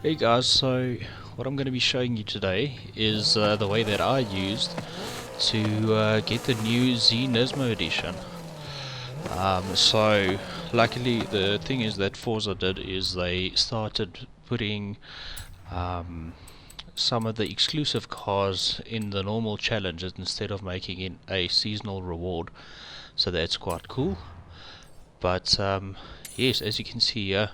Hey guys, so what I'm going to be showing you today is the way that I used to get the new Z Nismo edition. So luckily the thing is that Forza did is they started putting um, some of the exclusive cars in the normal challenges instead of making it a seasonal reward. So that's quite cool. But yes, as you can see here,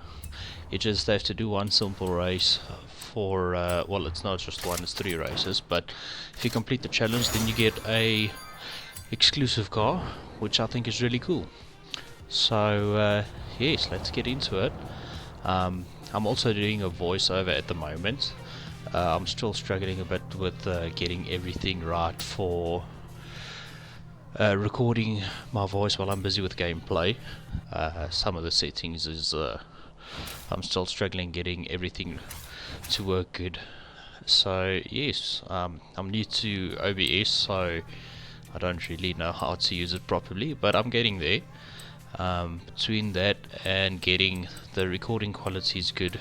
you just have to do one simple race for, well, it's not just one, it's 3 races, but if you complete the challenge then you get a exclusive car, which I think is really cool. So yes, let's get into it. I'm also doing a voiceover at the moment. I'm still struggling a bit with getting everything right for recording my voice while I'm busy with gameplay. Some of the settings is I'm still struggling getting everything to work good. So yes, I'm new to OBS, so I don't really know how to use it properly, but I'm getting there. Between that and getting the recording qualities good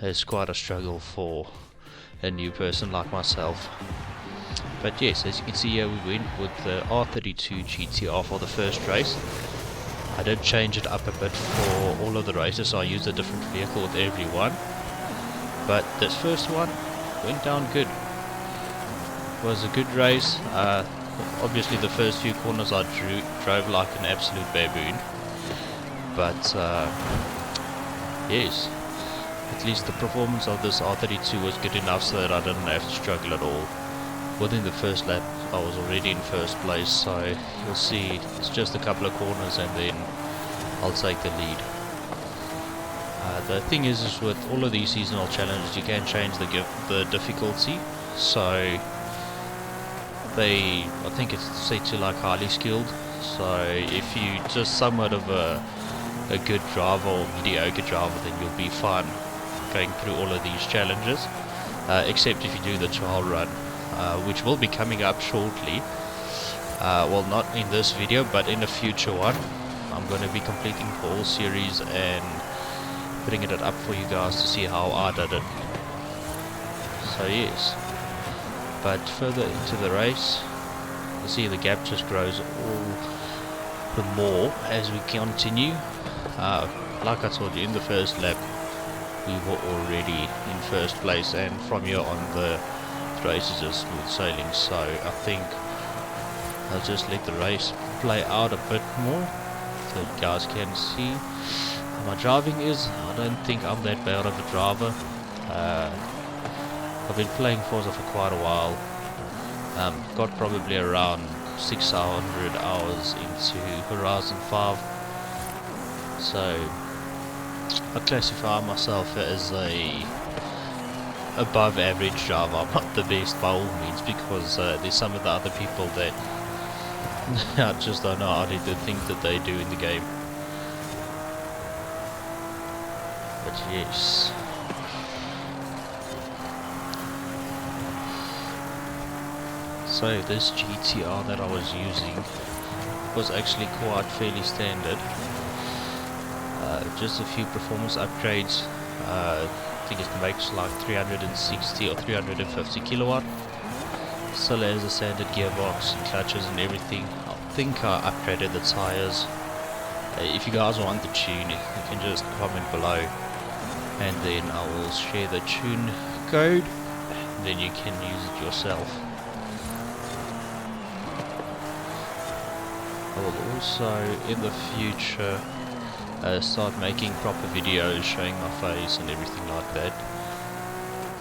is quite a struggle for a new person like myself. But yes, as you can see here, we went with the R32 GTR for the first race. I did change it up a bit for all of the races, so I used a different vehicle with every one. But this first one went down good. It was a good race. Obviously the first few corners I drove like an absolute baboon. But yes, at least the performance of this R32 was good enough so that I didn't have to struggle at all. Within the first lap I was already in first place, so you'll see it's just a couple of corners and then I'll take the lead. The thing is with all of these seasonal challenges you can change the difficulty, so I think it's set to like highly skilled, so if you just somewhat of a good driver or mediocre driver then you'll be fine going through all of these challenges, except if you do the trial run, which will be coming up shortly. Well, not in this video but in a future one. I'm going to be completing the whole series and putting it up for you guys to see how I did it. So yes, but further into the race you see the gap just grows all the more as we continue. Like I told you, in the first lap we were already in first place, and from here on the race is just smooth sailing, so I think I'll just let the race play out a bit more so you guys can see how my driving is. I don't think I'm that bad of a driver. I've been playing Forza for quite a while. Got probably around 600 hours into Horizon 5, so I classify myself as a above average driver. I'm not the best by all means, because there's some of the other people that I just don't know how to do the things that they do in the game. But yes, so this GTR that I was using was actually quite fairly standard. Just a few performance upgrades. I think it makes like 360 or 350 kilowatt. Still has a standard gearbox and clutches and everything. I think I upgraded the tires. If you guys want the tune, you can just comment below and then I will share the tune code and then you can use it yourself. I will also in the future start making proper videos showing my face and everything like that,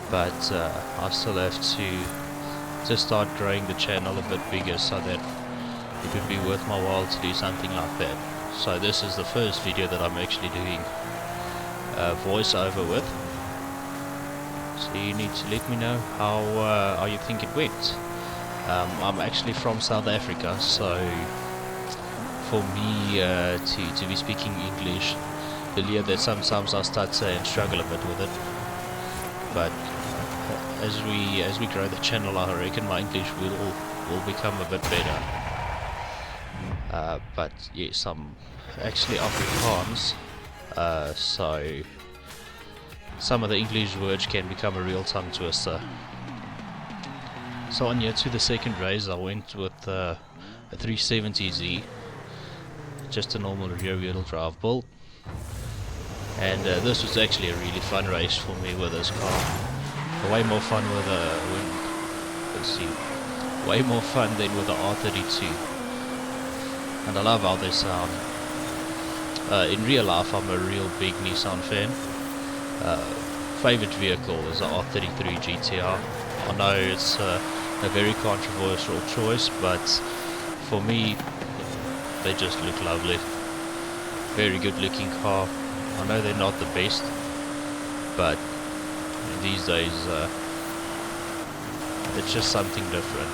but I still have to just start growing the channel a bit bigger so that it would be worth my while to do something like that. So this is the first video that I'm actually doing voiceover with, so you need to let me know how you think it went. I'm actually from South Africa, so for me to be speaking English, you'll hear that sometimes I stutter and struggle a bit with it. But as we grow the channel, I reckon my English will become a bit better. But yes, I'm actually Afrikaans, so some of the English words can become a real tongue twister. So on here to the second race, I went with a 370Z, just a normal rear wheel drive bull, and this was actually a really fun race for me with this car. Way more fun with way more fun than with the R32, and I love how they sound. In real life, I'm a real big Nissan fan. Favorite vehicle is the R33 GTR. I know it's a very controversial choice, but for me, they just look lovely. Very good looking car. I know they're not the best, but these days it's just something different.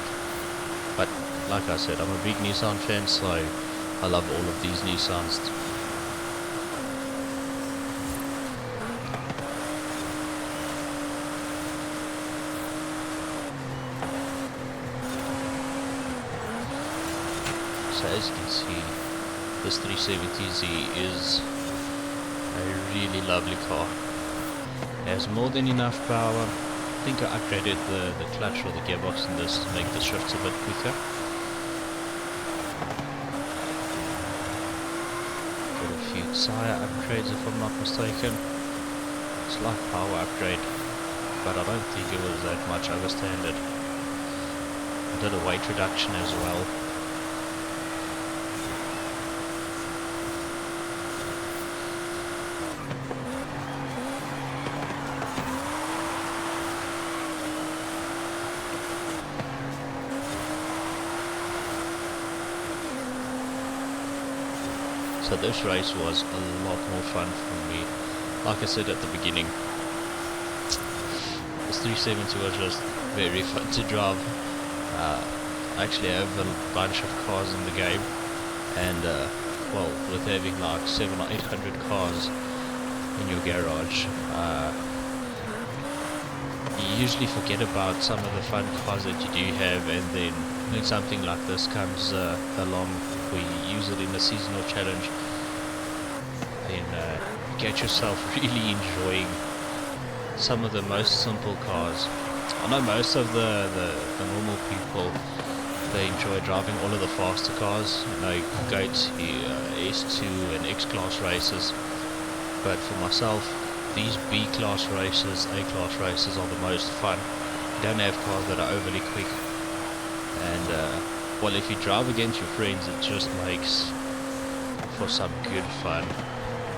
But like I said, I'm a big Nissan fan, so I love all of these Nissans. So as you can see, this 370Z is a really lovely car. It has more than enough power. I think I upgraded the clutch or the gearbox in this to make the shifts a bit quicker. Got a few tire upgrades if I'm not mistaken. Slight power upgrade, but I don't think it was that much overstandard. I did a weight reduction as well. So this race was a lot more fun for me. Like I said at the beginning, this 370 was just very fun to drive. I actually have a bunch of cars in the game, and well, with having like 700 or 800 cars in your garage, you usually forget about some of the fun cars that you do have, and then when something like this comes along, where you use it in a seasonal challenge, and get yourself really enjoying some of the most simple cars. I know most of the normal people, they enjoy driving all of the faster cars, you know, go to S2 and X-Class races, but for myself, these B-Class races, A-Class races are the most fun. You don't have cars that are overly quick, and well, if you drive against your friends, it just makes for some good fun,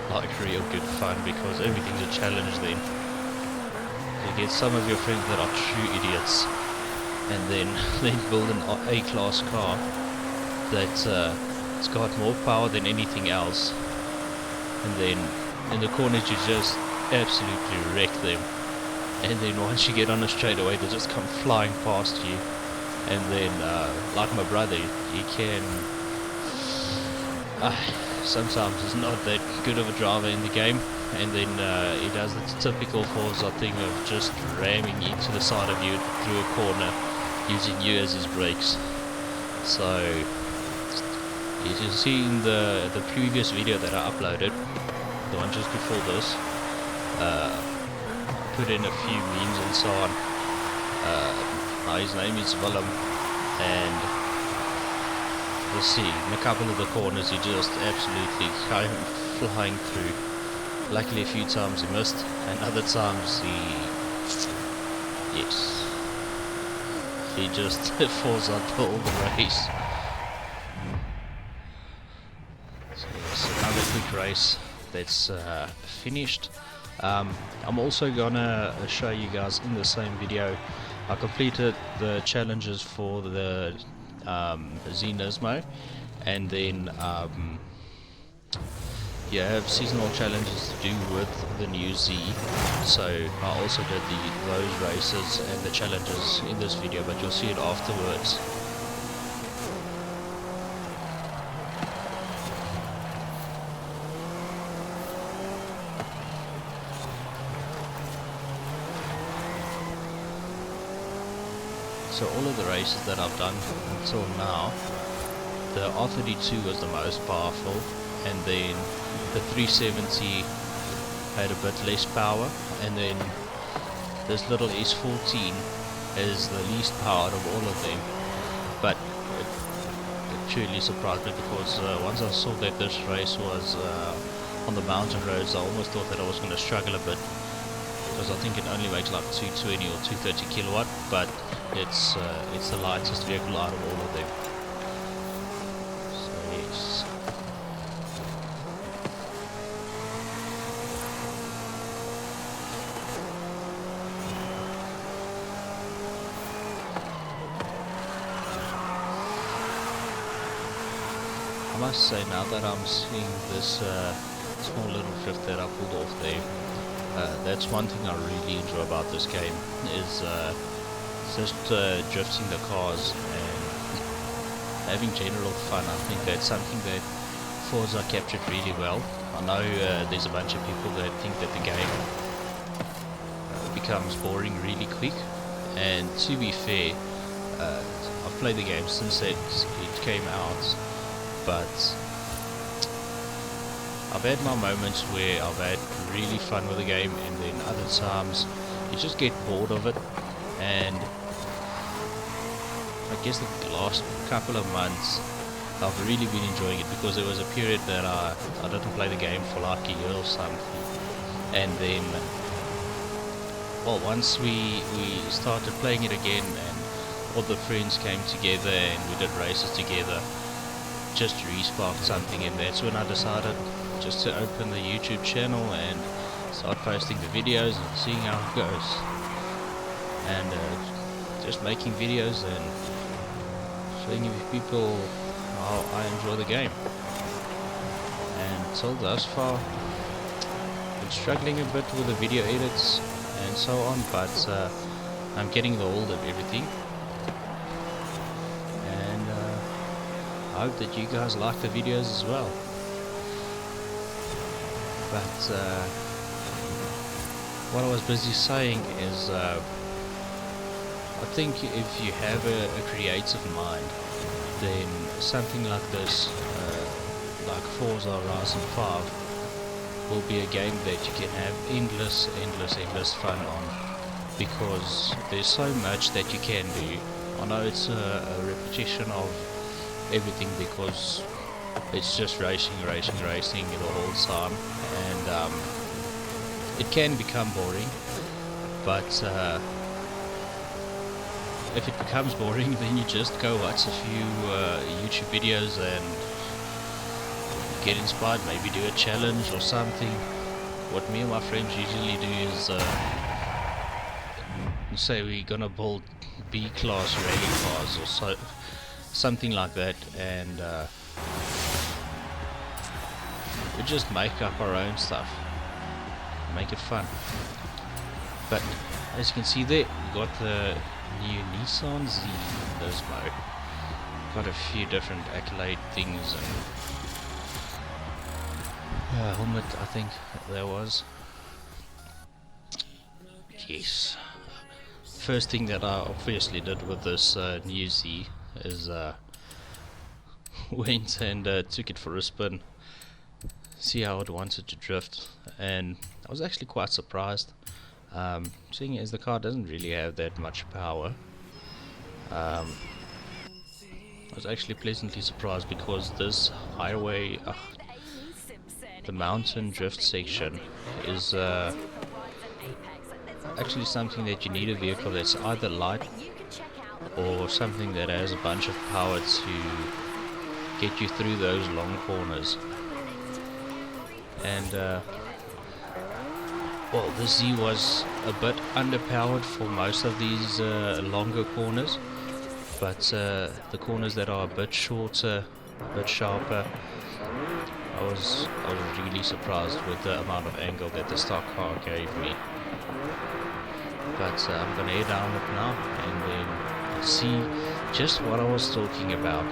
like real good fun, because everything's a challenge then. You get some of your friends that are true idiots, and then they build an A-Class car that's it's got more power than anything else, and then in the corners you just absolutely wreck them, and then once you get on a straightaway they just come flying past you, and then like my brother, he can sometimes he's not that good of a driver in the game, and then he does the typical Forza thing of just ramming into the side of you through a corner using you as his brakes. So you can see in the previous video that I uploaded, the one just before this, I put in a few memes and so on. His name is Willem, and let's see, in a couple of the corners he just absolutely came flying through. Luckily a few times he missed, and other times he just falls out all the race. So it's another quick race that's finished. I'm also gonna show you guys in the same video, I completed the challenges for the Z Nismo, and then you have seasonal challenges to do with the new Z, so I also did those races and the challenges in this video, but you'll see it afterwards. So all of the races that I've done until now, the R32 was the most powerful, and then the 370 had a bit less power, and then this little S14 is the least powered of all of them. But it truly surprised me, because once I saw that this race was on the mountain roads, I almost thought that I was going to struggle a bit, because I think it only makes like 220 or 230 kilowatt, but it's the lightest vehicle out of all of them. So yes. I must say, now that I'm seeing this small little drift that I pulled off there, that's one thing I really enjoy about this game, is just drifting the cars and having general fun. I think that's something that Forza captured really well. I know there's a bunch of people that think that the game becomes boring really quick, and to be fair, I've played the game since it came out, but I've had my moments where I've had really fun with the game, and then other times you just get bored of it. And I guess the last couple of months I've really been enjoying it, because there was a period that I didn't play the game for like a year or something, and then, well, once we started playing it again and all the friends came together and we did races together, just re-sparked something, and that's when I decided just to open the YouTube channel and start posting the videos and seeing how it goes, and just making videos and showing people how I enjoy the game. And until thus far, been struggling a bit with the video edits and so on, but I'm getting the hold of everything, and I hope that you guys like the videos as well. But what I was busy saying is, I think if you have a creative mind, then something like this, like Forza Horizon 5, will be a game that you can have endless fun on, because there's so much that you can do. I know it's a repetition of everything, because it's just racing the whole time, and it can become boring, but if it becomes boring, then you just go watch a few YouTube videos and get inspired, maybe do a challenge or something. What me and my friends usually do is say we're gonna build B-class rally cars or so, something like that, and we just make up our own stuff, make it fun. But as you can see there, we got the new Nissan Z Nismo. Got a few different accolade things, and helmet, I think there was. Yes. First thing that I obviously did with this new Z is went and took it for a spin, see how it wanted to drift, and I was actually quite surprised, seeing as the car doesn't really have that much power. I was actually pleasantly surprised, because this highway, the mountain drift section, is actually something that you need a vehicle that's either light or something that has a bunch of power to get you through those long corners. And well, the Z was a bit underpowered for most of these longer corners, but the corners that are a bit shorter, a bit sharper, I was really surprised with the amount of angle that the stock car gave me. But I'm gonna head down it now and then see just what I was talking about.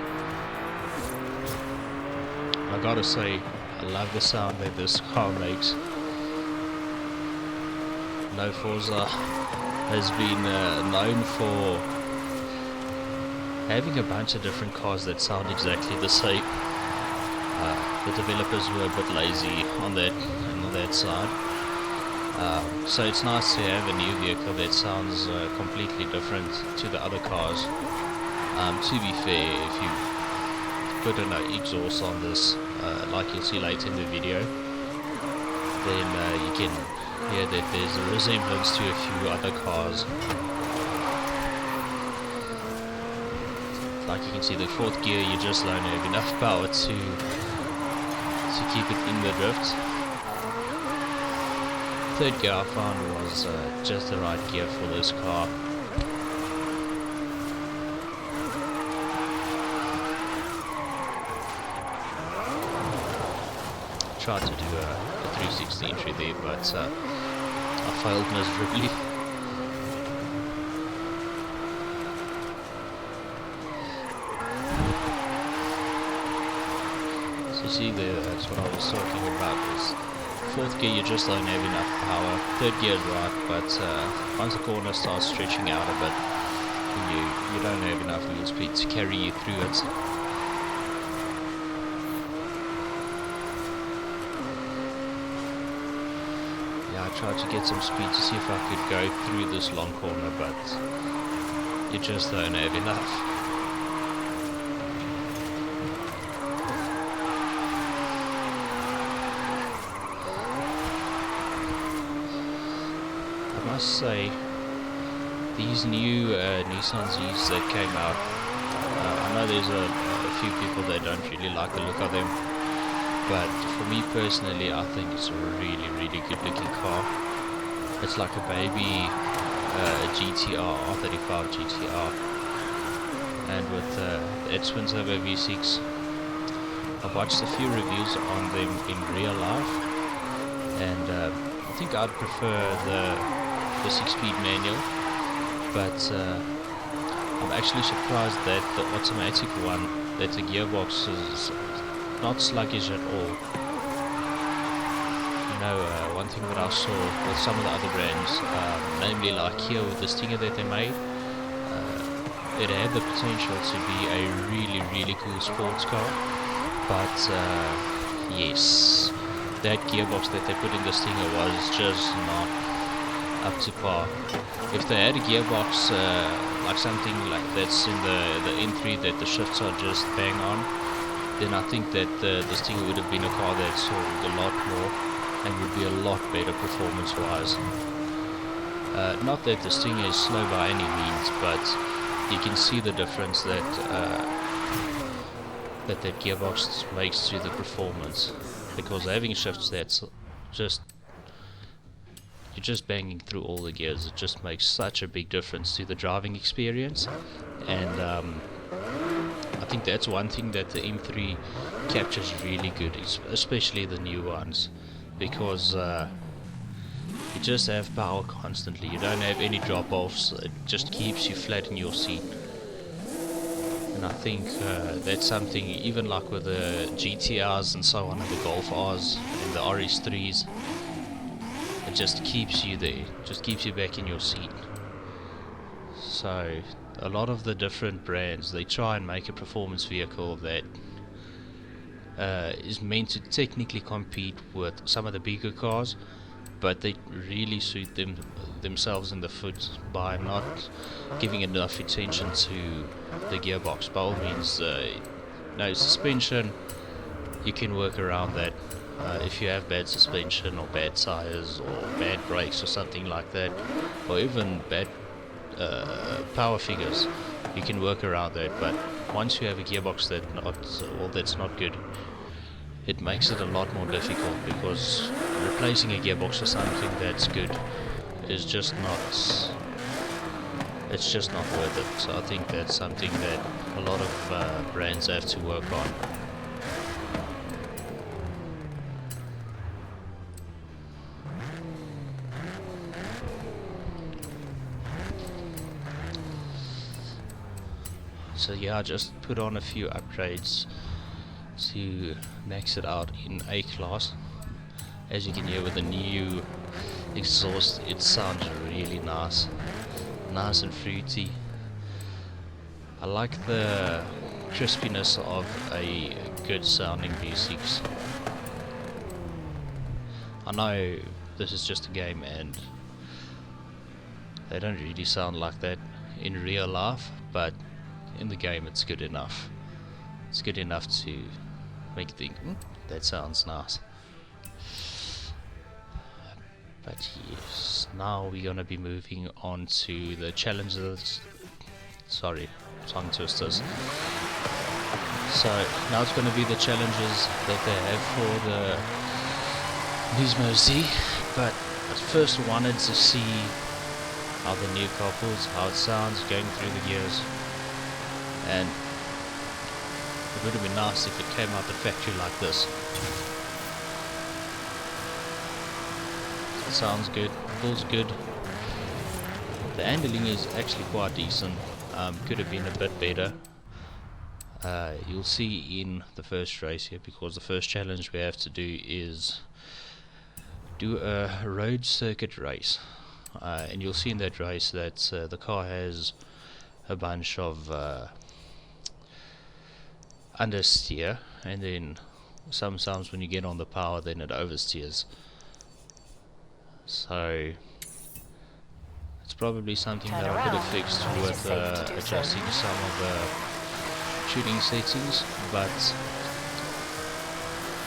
I gotta say, I love the sound that this car makes. No, Forza has been known for having a bunch of different cars that sound exactly the same. The developers were a bit lazy on that side, So it's nice to have a new vehicle that sounds completely different to the other cars. To be fair, if you put an exhaust on this, like you'll see later in the video, then you can hear that there's a resemblance to a few other cars. Like you can see the fourth gear, you just don't have enough power to keep it in the drift. Third gear I found was just the right gear for this car. Tried to do a 360 entry there, but I failed miserably. So you see there, that's what I was talking about. Is fourth gear, you just don't have enough power. Third gear is right, but once the corner starts stretching out a bit, you don't have enough wheel speed to carry you through it. Yeah, I tried to get some speed to see if I could go through this long corner, but you just don't have enough. I must say, these new Nissan Zs that came out, I know there's a few people that don't really like the look of them, but for me personally, I think it's a really, really good looking car. It's like a baby GTR, R35 GTR, and with the twin turbo V6. I've watched a few reviews on them in real life, and I think I'd prefer the 6-speed manual, but I'm actually surprised that the automatic one, that the gearbox is not sluggish at all. You know, one thing that I saw with some of the other brands, namely like here with the Stinger that they made, it had the potential to be a really, really cool sports car, but yes, that gearbox that they put in the Stinger was just not up to par. If they had a gearbox like something like that's in the N3 that the shifts are just bang on, then I think that the Stinger would have been a car that sold a lot more and would be a lot better performance-wise. Not that the Stinger is slow by any means, but you can see the difference that that gearbox makes to the performance, because having shifts that's just, you're just banging through all the gears. It just makes such a big difference to the driving experience, and I think that's one thing that the M3 captures really good, especially the new ones, because you just have power constantly. You don't have any drop-offs. It just keeps you flat in your seat. And I think that's something, even like with the GTRs and so on, and the Golf Rs and the RS3s, it just keeps you there, just keeps you back in your seat. So a lot of the different brands, they try and make a performance vehicle that is meant to technically compete with some of the bigger cars, but they really shoot themselves in the foot by not giving enough attention to the gearbox. By all means, no suspension, you can work around that. If you have bad suspension or bad tires or bad brakes or something like that, or even bad power figures, you can work around that. But once you have a gearbox that's not good, it makes it a lot more difficult, because replacing a gearbox for something that's good is just not, it's just not worth it. So I think that's something that a lot of brands have to work on. So yeah, I just put on a few upgrades to max it out in A-Class. As you can hear with the new exhaust, it sounds really nice and fruity. I like the crispiness of a good sounding V6. I know this is just a game, and they don't really sound like that in real life, but in the game it's good enough. It's good enough to make you think, that sounds nice. But yes, now we're gonna be moving on to the challenges. Sorry, tongue twisters. So now it's gonna be the challenges that they have for the Nismo Z. But I first wanted to see how the new car feels, how it sounds going through the gears, and it would have been nice if it came out the factory like this. It sounds good, feels good. The handling is actually quite decent. Could have been a bit better. You'll see in the first race here, because the first challenge we have to do is do a road circuit race. And you'll see in that race that the car has a bunch of understeer, and then sometimes when you get on the power, then it oversteers. So it's probably something that I could have fixed with adjusting some of the shooting settings, but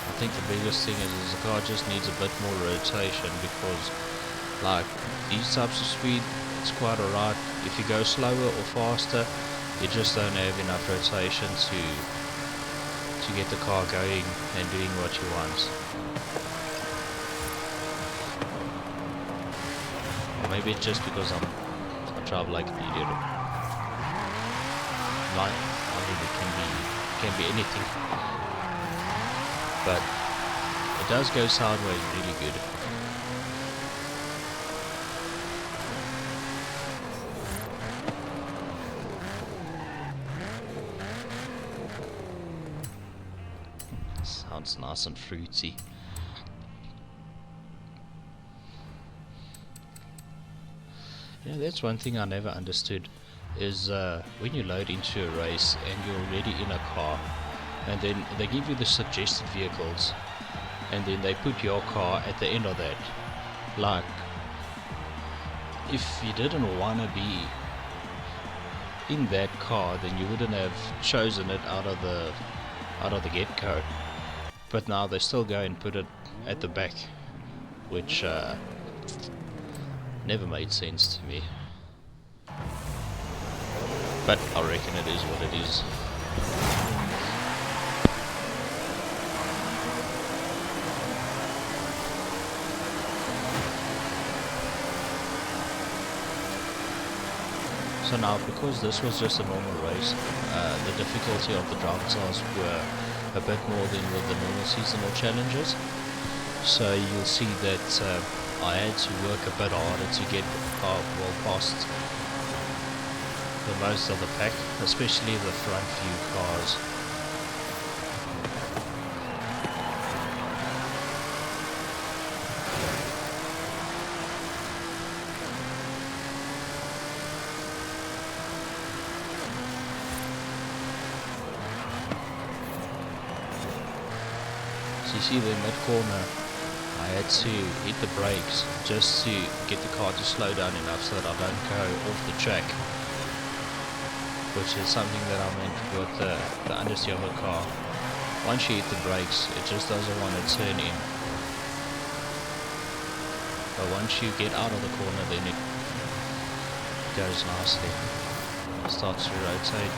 I think the biggest thing is the car just needs a bit more rotation, because like these types of speed, it's quite alright. If you go slower or faster, you just don't have enough rotation to get the car going and doing what you want. Or maybe it's just because I drive like an idiot. I mean, it can be anything, but it does go sideways really good. Sounds nice and fruity. Yeah, that's one thing I never understood, is when you load into a race and you're already in a car, and then they give you the suggested vehicles, and then they put your car at the end of that. Like, if you didn't want to be in that car, then you wouldn't have chosen it out of the get-go. But now they still go and put it at the back, which never made sense to me. But I reckon it is what it is. So now, because this was just a normal race, the difficulty of the driver tasks were a bit more than with the normal seasonal challenges. So you'll see that I had to work a bit harder to get well past the most of the pack, especially the front few cars. So you see the mid-corner, I had to hit the brakes just to get the car to slow down enough so that I don't go off the track, which is something that I meant with the understeer of the car. Once you hit the brakes, it just doesn't want to turn in. But once you get out of the corner, then it goes nicely. It starts to rotate.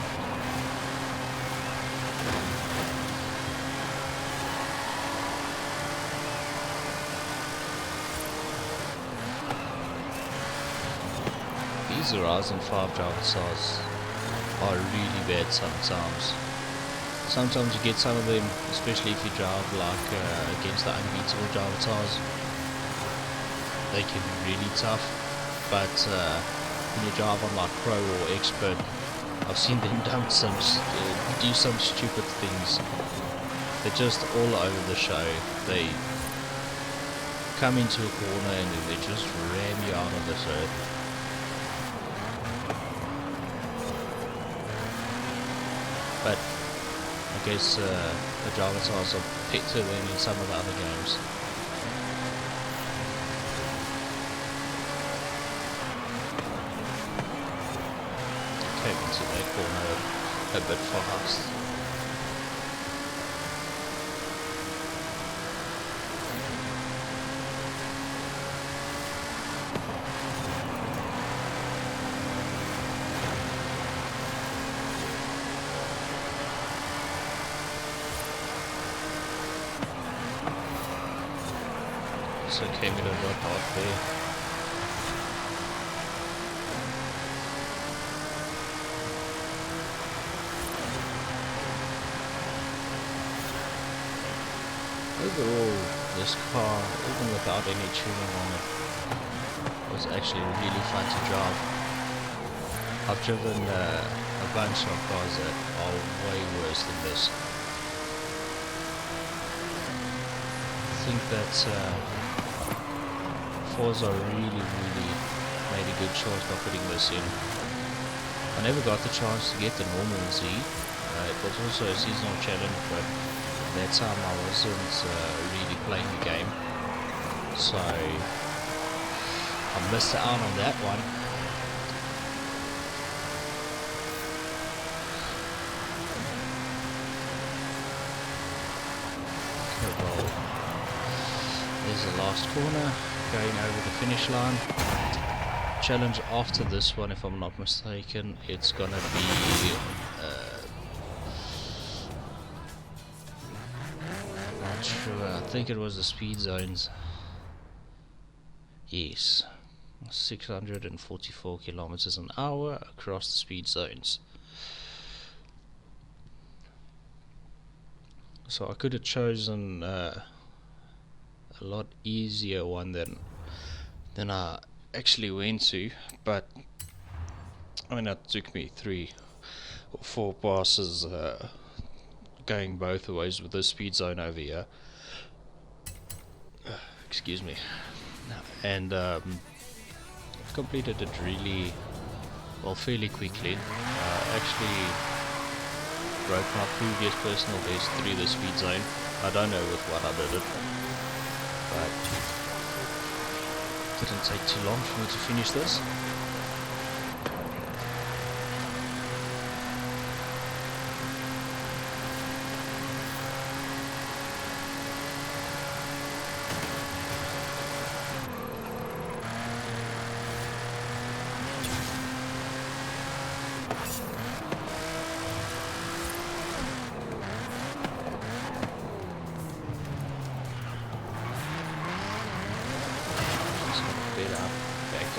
These Horizon 5 driver size are really bad sometimes. Sometimes you get some of them, especially if you drive like against the unbeatable driver tires. They can be really tough, but when you drive on like Pro or Expert, I've seen them do some stupid things. They're just all over the show. They come into a corner and then they just ram you out of this earth. But I guess the driver tires are better than in some of the other games. that corner a bit fast. So came in a lot off there. Overall, this car, even without any tuning on it, was actually really fun to drive. I've driven a bunch of cars that are way worse than this. I think that Forza really made a good choice by putting this in. I never got the chance to get the normal Z. It was also a seasonal challenge, but at that time I wasn't really playing the game, so I missed out on that one. Okay, well, there's the last corner. Going over the finish line. Challenge after this one, if I'm not mistaken, it's gonna be not sure, I think it was the speed zones. Yes, 644 kilometers an hour across the speed zones. So I could have chosen a lot easier one than I actually went to, but I mean that took me 3 or 4 passes going both ways with the speed zone over here. Excuse me. And completed it really well, fairly quickly. Actually broke my previous personal best through the speed zone. I don't know with what I did it, but it didn't take too long for me to finish this.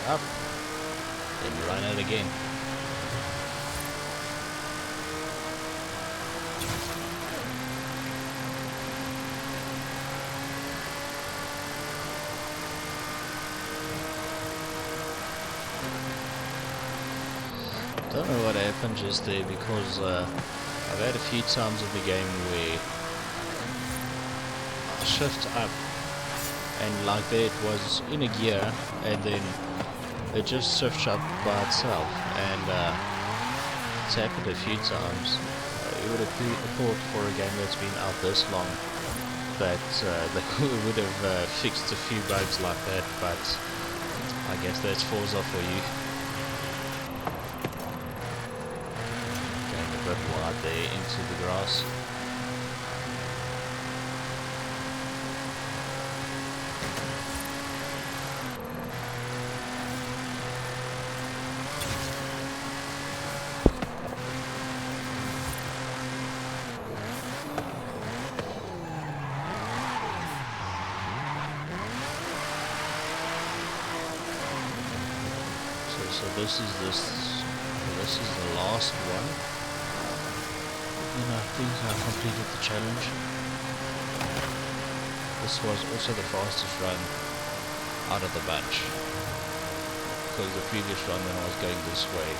Up, then run out again. Don't know what happened just there, because I've had a few times in the game where I shift up and like there it was in a gear and then it just shifts up by itself, and it's happened a few times. You would have thought for a game that's been out this long that they would have fixed a few bugs like that, but I guess that's Forza for you. Going a bit wide there into the grass. So this is the last one, and I think I completed the challenge. This was also the fastest run out of the bunch, because the previous run when I was going this way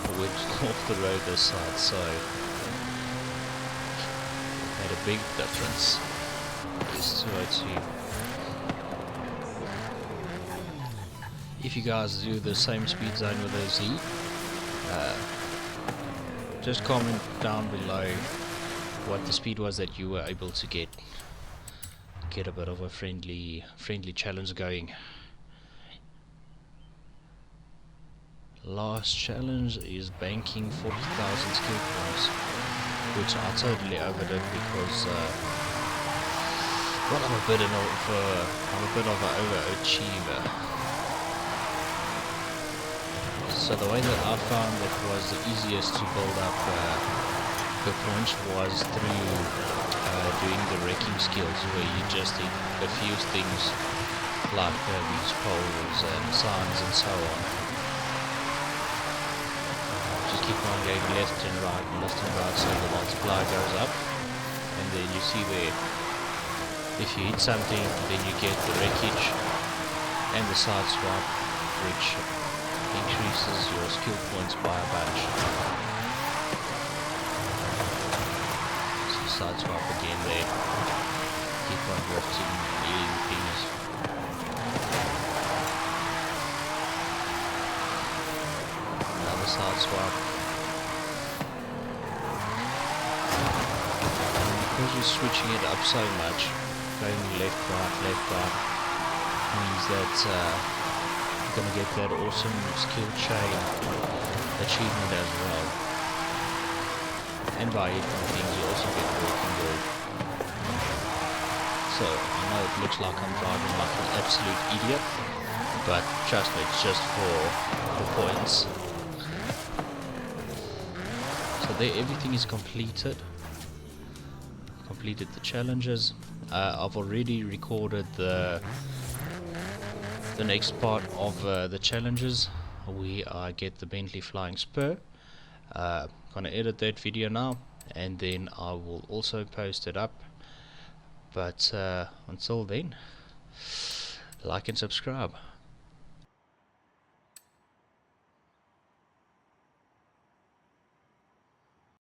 I went off the road this side, so it made a big difference. It's 202. If you guys do the same speed zone with a Z, just comment down below what the speed was that you were able to get a bit of a friendly challenge going. last challenge is banking 40,000 skill points, which I totally overdid because well, I'm a bit of an overachiever. So the way that I found it was the easiest to build up the points was through doing the wrecking skills, where you just hit a few things like these poles and signs and so on. Just keep on going left and right, so the multiplier goes up, and then you see there, if you hit something, then you get the wreckage and the side swap, which increases your skill points by a bunch. So side swap again there. Keep on drifting, eating things. Another side swap. And because you're switching it up so much, going left, right, means that you're going to get that awesome skill chain achievement as well. And by hitting things, you also get working gold. So, I know it looks like I'm driving like an absolute idiot, but trust me, it's just for the points. So there, everything is completed. Completed the challenges. I've already recorded the next part of the challenges, where I get the Bentley Flying Spur. Gonna edit that video now, and then I will also post it up. But until then, like and subscribe.